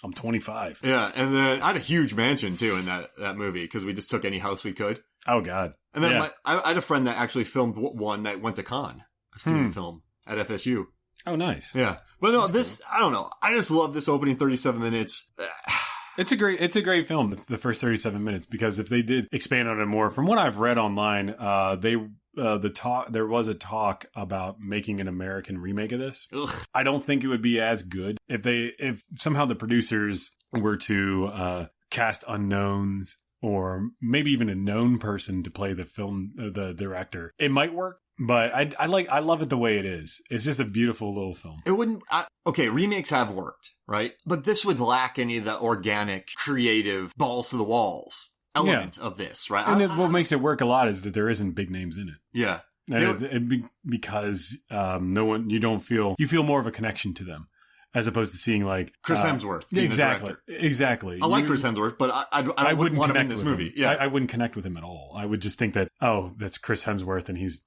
I'm 25. Yeah, and then I had a huge mansion, too, in that movie, because we just took any house we could. Oh, God. And then I had a friend that actually filmed one that went to Cannes, a student film, at FSU. Oh, nice. Yeah. But no, this, cool. I don't know. I just love this opening 37 minutes. It's a great film, the first 37 minutes, because if they did expand on it more, from what I've read online, there was a talk about making an American remake of this. Ugh. I don't think it would be as good if somehow the producers were to cast unknowns or maybe even a known person to play the director. It might work. But I love it the way it is. It's just a beautiful little film. It wouldn't. Okay, remakes have worked, right? But this would lack any of the organic, creative, balls to the walls elements of this, right? And what makes it work a lot is that there isn't big names in it. Yeah, because you feel more of a connection to them. As opposed to seeing like Chris Hemsworth. Exactly. I like Chris Hemsworth, but I wouldn't want him in this movie. Yeah, I wouldn't connect with him at all. I would just think that, that's Chris Hemsworth and he's,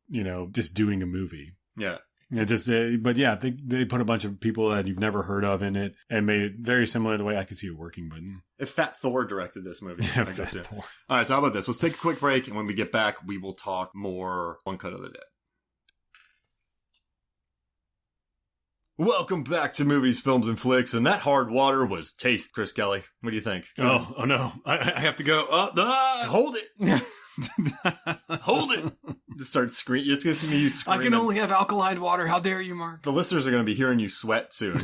just doing a movie. Yeah. But yeah, they put a bunch of people that you've never heard of in it and made it very similar to the way I could see it working. But if Fat Thor directed this movie, yeah, Fat Thor. All right, so how about this? Let's take a quick break, and when we get back, we will talk more One Cut of the Dead. Welcome back to Movies, Films, and Flicks, and that hard water was taste, Chris Kelly. What do you think? Oh no. I have to go. Hold it. Hold it. Just start screaming. Just listen to you screaming. I can only have alkaline water. How dare you, Mark? The listeners are going to be hearing you sweat soon.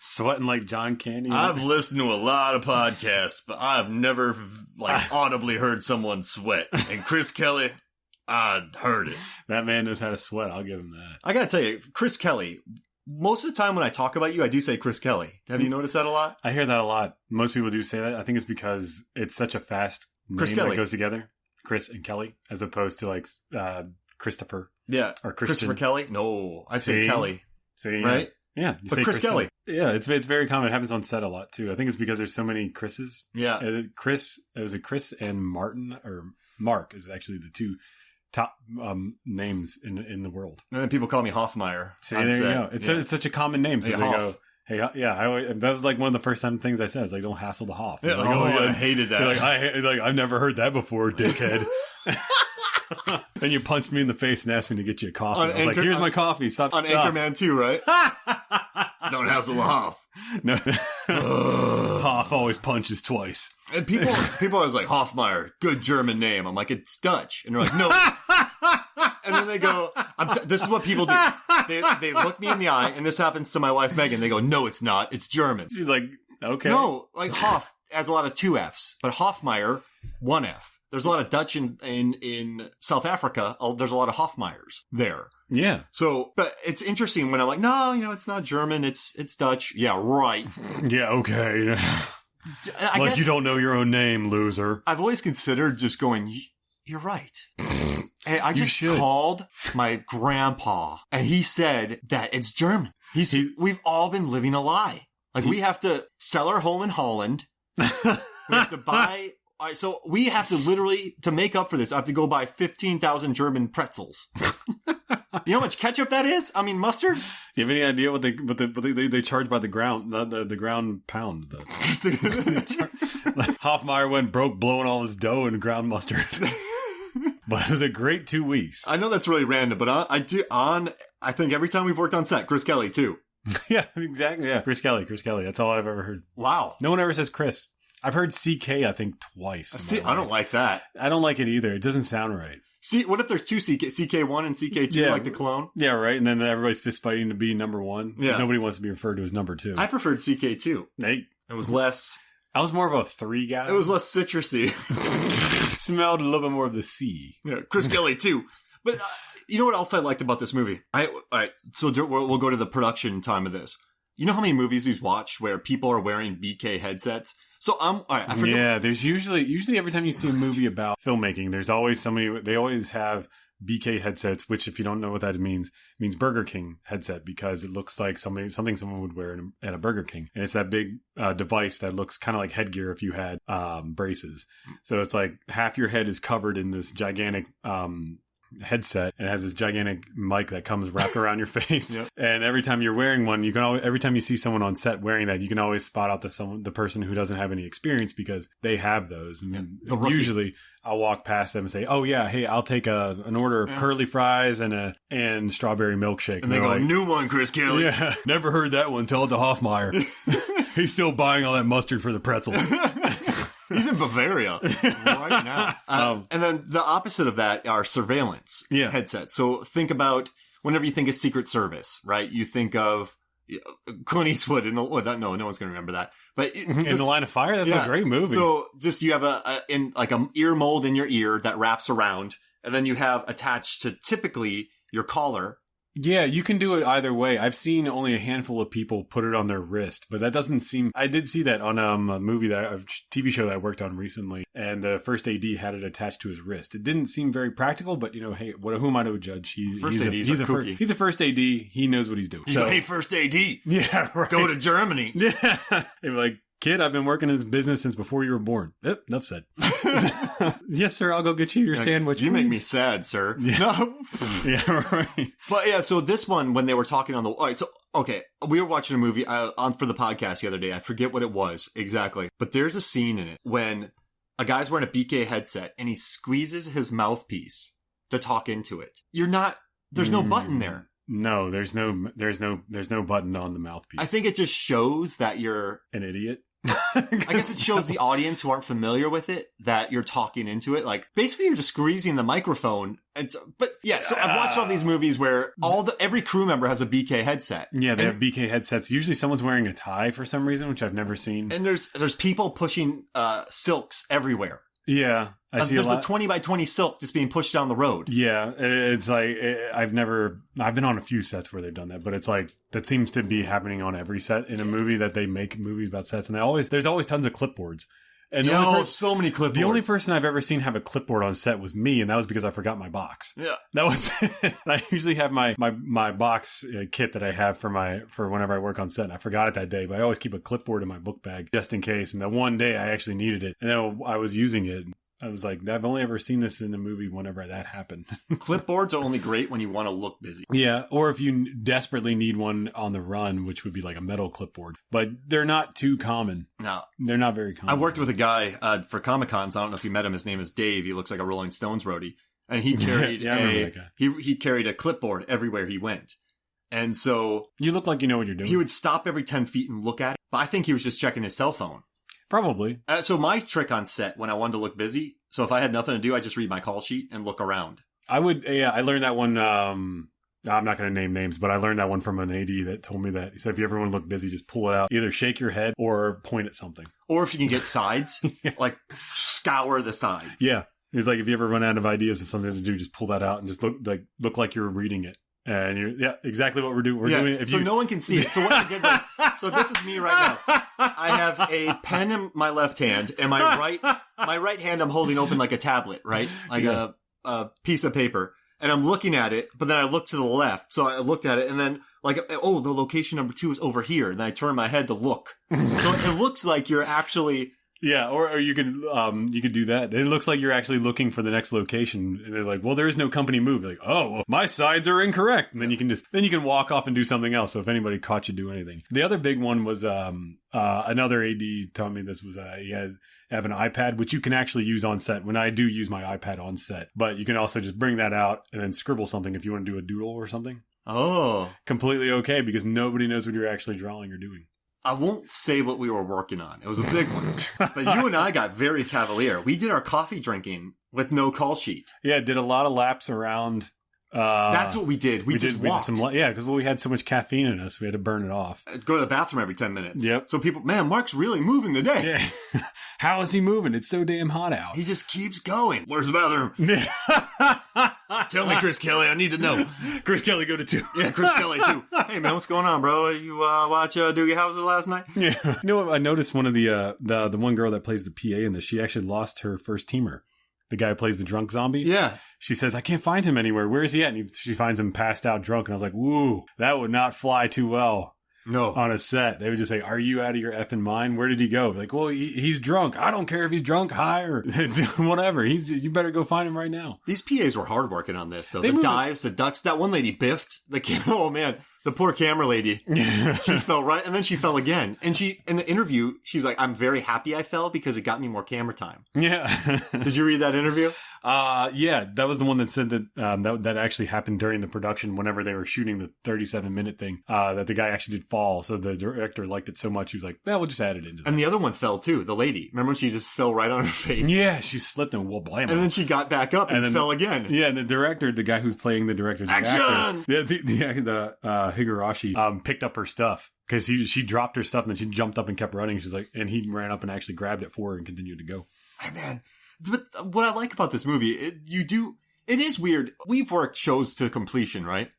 Sweating like John Candy. I've listened to a lot of podcasts, but I've never audibly heard someone sweat. And Chris Kelly... I heard it. That man knows how to sweat. I'll give him that. I gotta tell you, Chris Kelly, most of the time when I talk about you, I do say Chris Kelly. Have you noticed that a lot? I hear that a lot. Most people do say that. I think it's because it's such a fast name that goes together. Chris and Kelly, as opposed to Christopher. Yeah. Or Christian. Christopher Kelly? No, I say Kelly. See, right? Yeah. You say Chris Kelly. Yeah, it's very common. It happens on set a lot, too. I think it's because there's so many Chris's. Yeah. Chris and Martin, or Mark is actually the two top names in the world. And then people call me Hoffmeyer. See, there you go. It's such a common name. So they go, hey, yeah. That was like one of the first things I said. I was like, don't hassle the Hoff. Yeah, I hated that. I've never heard that before, dickhead. And you punched me in the face and asked me to get you a coffee. I was like, here's my coffee. Stop. On Anchorman 2, right? Don't hassle the Hoff. No. Hoff always punches twice. And people always like, Hoffmeyer, good German name. I'm like, it's Dutch. And they're like, no. And then they go, this is what people do. They look me in the eye, and this happens to my wife, Megan. They go, no, it's not. It's German. She's like, okay. No, like Hoff has a lot of 2 Fs, but Hoffmeyer, 1 F. There's a lot of Dutch in South Africa. There's a lot of Hoffmeyers there. Yeah. So, but it's interesting when I'm like, no, it's not German. It's Dutch. Yeah, right. Yeah, okay. I guess, you don't know your own name, loser. I've always considered just going, you're right. Hey, I just called my grandpa, and he said that it's German. We've all been living a lie. Like, we have to sell our home in Holland. We have to buy... All right, so we have to literally, to make up for this, I have to go buy 15,000 German pretzels. You know how much ketchup that is? I mean, mustard? Do you have any idea what they charge by the ground, the ground pound? Hoffmeyer went broke blowing all his dough in ground mustard. But it was a great 2 weeks. I know that's really random, but I think every time we've worked on set, Chris Kelly too. Yeah, exactly. Yeah, Chris Kelly. That's all I've ever heard. Wow. No one ever says Chris. I've heard CK, I think, twice. See, I don't like that. I don't like it either. It doesn't sound right. See, what if there's 2 CK1 and CK2, like the clone? Yeah, right. And then everybody's fist fighting to be number 1. Yeah. Nobody wants to be referred to as number 2. I preferred CK2. It was less... I was more of a 3 guy. It was less citrusy. Smelled a little bit more of the sea. Yeah, Chris Kelly, too. But you know what else I liked about this movie? All right, so we'll go to the production time of this. You know how many movies we've watched where people are wearing BK headsets? So all right, I forget. Yeah, there's usually every time you see a movie about filmmaking, there's always they always have BK headsets, which if you don't know what that means Burger King headset, because it looks like something someone would wear at a Burger King. And it's that big device that looks kind of like headgear if you had braces. So it's like half your head is covered in this gigantic headset and it has this gigantic mic that comes wrapped around your face. Yep. And every time you're wearing one, you can always, every time you see someone on set wearing that, you can always spot out the person who doesn't have any experience because they have those. And usually I'll walk past them and say, "Oh yeah, hey, I'll take an order of curly fries and strawberry milkshake." And they go, like, "New one, Chris Kelly." Yeah, never heard that one. Tell it to Hoffmeyer. He's still buying all that mustard for the pretzel. He's in Bavaria right now. And then the opposite of that are surveillance headsets. So think about whenever you think of Secret Service, right? You think of Clint Eastwood. No one's going to remember that. But In the Line of Fire, that's a great movie. So just you have a ear mold in your ear that wraps around, and then you have attached to typically your collar. Yeah, you can do it either way. I've seen only a handful of people put it on their wrist, but that doesn't seem... I did see that on a TV show that I worked on recently, and the first AD had it attached to his wrist. It didn't seem very practical, but, hey, who am I to judge? He's a first AD. He knows what he's doing. Hey, first AD. Yeah, right. Go to Germany. Yeah. They're like, "Kid, I've been working in this business since before you were born." Yep, enough said. "Yes, sir, I'll go get you your sandwich." You make me sad, sir. Yeah. No. Yeah, right. But yeah, so this one, when they were talking on the... All right, so, okay, we were watching a movie on for the podcast the other day. I forget what it was exactly. But there's a scene in it when a guy's wearing a BK headset and he squeezes his mouthpiece to talk into it. There's no button there. No, there's no button on the mouthpiece. I think it just shows that you're an idiot. I guess it shows the audience who aren't familiar with it that you're talking into it. Like, basically you're just squeezing the microphone. But yeah, so I've watched all these movies where every crew member has a BK headset. Yeah, they have BK headsets. Usually someone's wearing a tie for some reason, which I've never seen. And there's people pushing silks everywhere. Yeah. There's a 20 by 20 silk just being pushed down the road. Yeah. It's like, I've been on a few sets where they've done that, but it's like, that seems to be happening on every set in a movie that they make movies about sets. And there's always tons of clipboards. And so many clipboards. The only person I've ever seen have a clipboard on set was me, and that was because I forgot my box. Yeah. That was it. I usually have my box kit that I have for whenever I work on set, and I forgot it that day, but I always keep a clipboard in my book bag just in case. And the one day I actually needed it, and then I was using it. I was like, I've only ever seen this in a movie whenever that happened. Clipboards are only great when you want to look busy. Yeah, or if you desperately need one on the run, which would be like a metal clipboard. But they're not too common. No. They're not very common. I worked with a guy for Comic-Cons. I don't know if you met him. His name is Dave. He looks like a Rolling Stones roadie. And he carried I remember that guy. He carried a clipboard everywhere he went. And so... You look like you know what you're doing. He would stop every 10 feet and look at it. But I think he was just checking his cell phone. Probably. So my trick on set when I wanted to look busy, so if I had nothing to do, I just read my call sheet and look around. I learned that one, I'm not going to name names, but I learned that one from an AD that told me that. He said, if you ever want to look busy, just pull it out. Either shake your head or point at something. Or if you can get sides, like scour the sides. Yeah. He's like, if you ever run out of ideas of something to do, just pull that out and just look like you're reading it. And exactly what we're doing. We're doing it. No one can see it. So what I did was, so this is me right now. I have a pen in my left hand, and my right hand I'm holding open like a tablet, right? Like a piece of paper. And I'm looking at it, but then I look to the left. So I looked at it, and then the location number 2 is over here. And then I turn my head to look. So it looks like you're actually... Yeah, or you could do that. It looks like you're actually looking for the next location, and they're like, "Well, there is no company move." Like, "Oh, well, my sides are incorrect," and then you can walk off and do something else. So if anybody caught you do anything, the other big one was another AD told me this was have an iPad, which you can actually use on set. When I do use my iPad on set, but you can also just bring that out and then scribble something if you want to do a doodle or something. Oh, completely okay because nobody knows what you're actually drawing or doing. I won't say what we were working on. It was a big one. But you and I got very cavalier. We did our coffee drinking with no call sheet. Yeah, did a lot of laps around. That's what we did. We just walked. Because we had so much caffeine in us, we had to burn it off. I'd go to the bathroom every 10 minutes. Yep. So people, man, Mark's really moving today. Yeah. How is he moving? It's so damn hot out. He just keeps going. Where's the bathroom? Tell me, Chris Kelly. I need to know. Chris Kelly, go to 2. Yeah, Chris Kelly, 2. Hey, man, what's going on, bro? You watch Doogie Howser last night? Yeah. You know what? I noticed one of the one girl that plays the PA in this, she actually lost her first teamer. The guy who plays the drunk zombie. Yeah. She says, I can't find him anywhere. Where is he at? And she finds him passed out drunk. And I was like, woo, that would not fly too well. No. On a set. They would just say, "Are you out of your effing mind? Where did he go?" Like, well, he's drunk. I don't care if he's drunk, high, or whatever. You better go find him right now. These PAs were hard working on this, though. The dives, the ducks. That one lady biffed. Oh, man. The poor camera lady. She fell right, and then she fell again. And in the interview, she's like, "I'm very happy I fell because it got me more camera time." Yeah. Did you read that interview? Yeah, that was the one that said that that actually happened during the production whenever they were shooting the 37-minute thing, that the guy actually did fall. So the director liked it so much, he was like, we'll just add it into that. And the other one fell too, the lady. Remember when she just fell right on her face? Yeah, she slipped and we'll blame her. And then she got back up and then fell again. Yeah, and the director, the guy who's playing the director, the Action! the Higurashi, picked up her stuff. Because she dropped her stuff and then she jumped up and kept running. She's like, and he ran up and actually grabbed it for her and continued to go. Oh, man. But what I like about this movie, it is weird. We've worked shows to completion, right?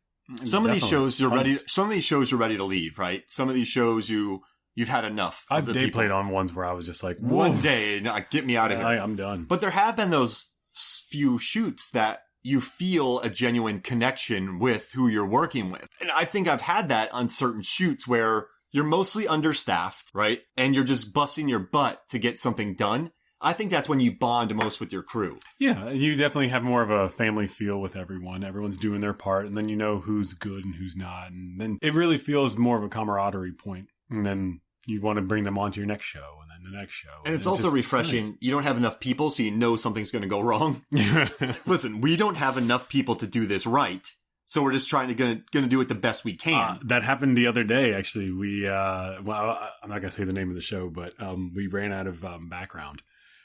Some of these shows you're ready to leave, right? Some of these shows you've had enough. I've day played on ones where I was just like, one day, get me out of here. I'm done. But there have been those few shoots that you feel a genuine connection with who you're working with. And I think I've had that on certain shoots where you're mostly understaffed, right? And you're just busting your butt to get something done. I think that's when you bond most with your crew. Yeah, you definitely have more of a family feel with everyone. Everyone's doing their part, and then you know who's good and who's not. And then it really feels more of a camaraderie point. And then you want to bring them on to your next show, and then the next show. And it's also refreshing. Nice. You don't have enough people, so you know something's going to go wrong. Listen, we don't have enough people to do this right. So we're just trying to do it the best we can. That happened the other day, actually. We, I'm not going to say the name of the show, but we ran out of background.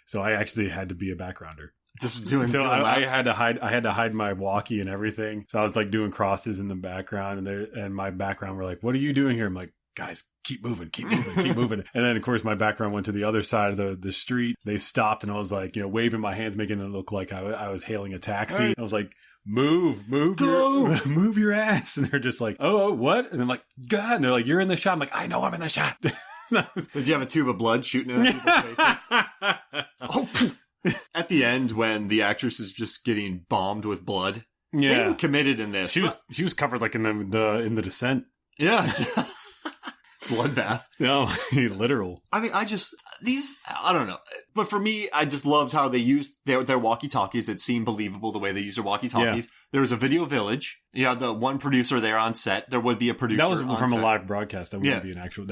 So I actually had to be a backgrounder. I had to hide my walkie and everything. So I was like doing crosses in the background, and my background were like, "What are you doing here?" I'm like, "Guys, keep moving, keep moving, keep moving." And then of course my background went to the other side of the street. They stopped, and I was like, waving my hands, making it look like I was hailing a taxi. Right. I was like, move your ass. And they're just like, oh, what? And I'm like, God. And they're like, "You're in the shot." I'm like, "I know I'm in the shot." Did you have a tube of blood shooting in people's faces? Oh, at the end, when the actress is just getting bombed with blood, they were committed in this. She was covered like in the descent. Yeah. Bloodbath. No, literal. I mean, I don't know. But for me, I just loved how they used their walkie-talkies. It seemed believable the way they used their walkie-talkies. Yeah. There was a video village. You had the one producer there on set. There would be a producer. That was from a live broadcast. That wouldn't be an actual.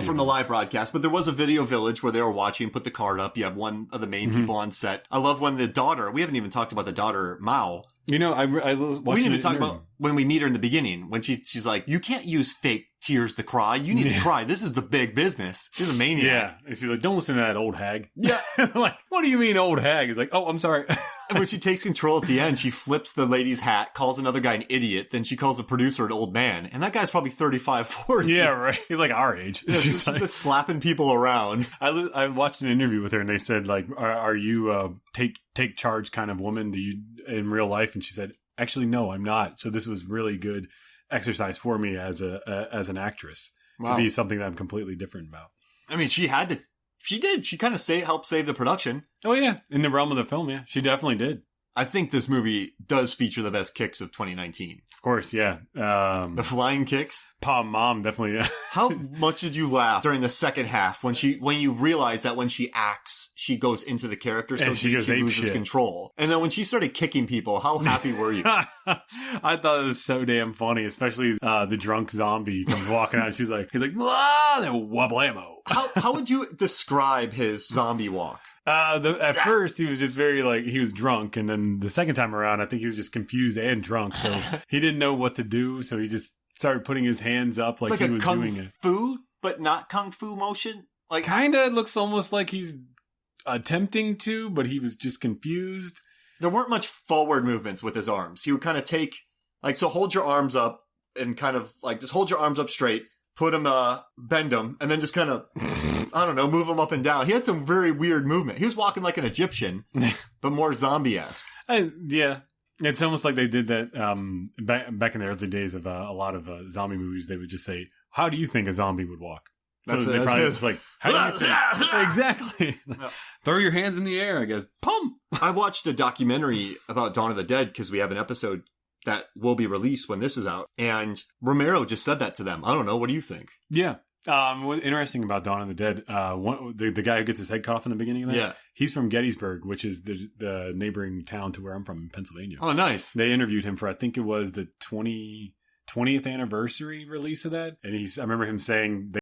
From the live broadcast. But there was a video village where they were watching, put the card up. You have one of the main people on set. I love when the daughter, we haven't even talked about the daughter, Mao. I was watching. We need to talk about when we meet her in the beginning, when she's like, "You can't use fake tears to cry. You need to cry. This is the big business." She's a maniac. Yeah. And she's like, "Don't listen to that old hag." Yeah. Like, what do you mean old hag? He's like, "Oh, I'm sorry." And when she takes control at the end, she flips the lady's hat, calls another guy an idiot, then she calls the producer an old man. And that guy's probably 35, 40. Yeah, right. He's like our age. Yeah, she's just slapping people around. I watched an interview with her, and they said, like, are you take charge kind of woman? Do you in real life? And she said, "Actually, no, I'm not. So this was really good exercise for me as an actress to be something that I'm completely different about." I mean, she had to. She did. She kind of helped save the production. Oh, yeah. In the realm of the film, yeah. She definitely did. I think this movie does feature the best kicks of 2019. Of course, yeah. The flying kicks? Mom, definitely. How much did you laugh during the second half when you realize that when she acts, she goes into the character, so she loses control. And then when she started kicking people, how happy were you? I thought it was so damn funny, especially the drunk zombie comes walking out. And he's like, wablamo. How would you describe his zombie walk? At first, he was just very, he was drunk. And then the second time around, I think he was just confused and drunk. So he didn't know what to do. So he just started putting his hands up like he was doing it. Kung Fu, but not Kung Fu motion? Kinda. It looks almost like he's attempting to, but he was just confused. There weren't much forward movements with his arms. He would kind of take, so hold your arms up and kind of, just hold your arms up straight, put them, bend them, and then just kind of... I don't know, move him up and down. He had some very weird movement. He was walking like an Egyptian, but more zombie-esque. Yeah. It's almost like they did that back in the early days of a lot of zombie movies. They would just say, "How do you think a zombie would walk?" So they probably just like, "How do you think?" Exactly. No. Throw your hands in the air, I guess. Pump! I watched a documentary about Dawn of the Dead because we have an episode that will be released when this is out. And Romero just said that to them. I don't know. What do you think? Yeah. What's interesting about Dawn of the Dead, the guy who gets his head cut off in the beginning of that, he's from Gettysburg, which is the neighboring town to where I'm from in Pennsylvania. Oh, nice. They interviewed him for, I think it was the 20th anniversary release of that. And I remember him saying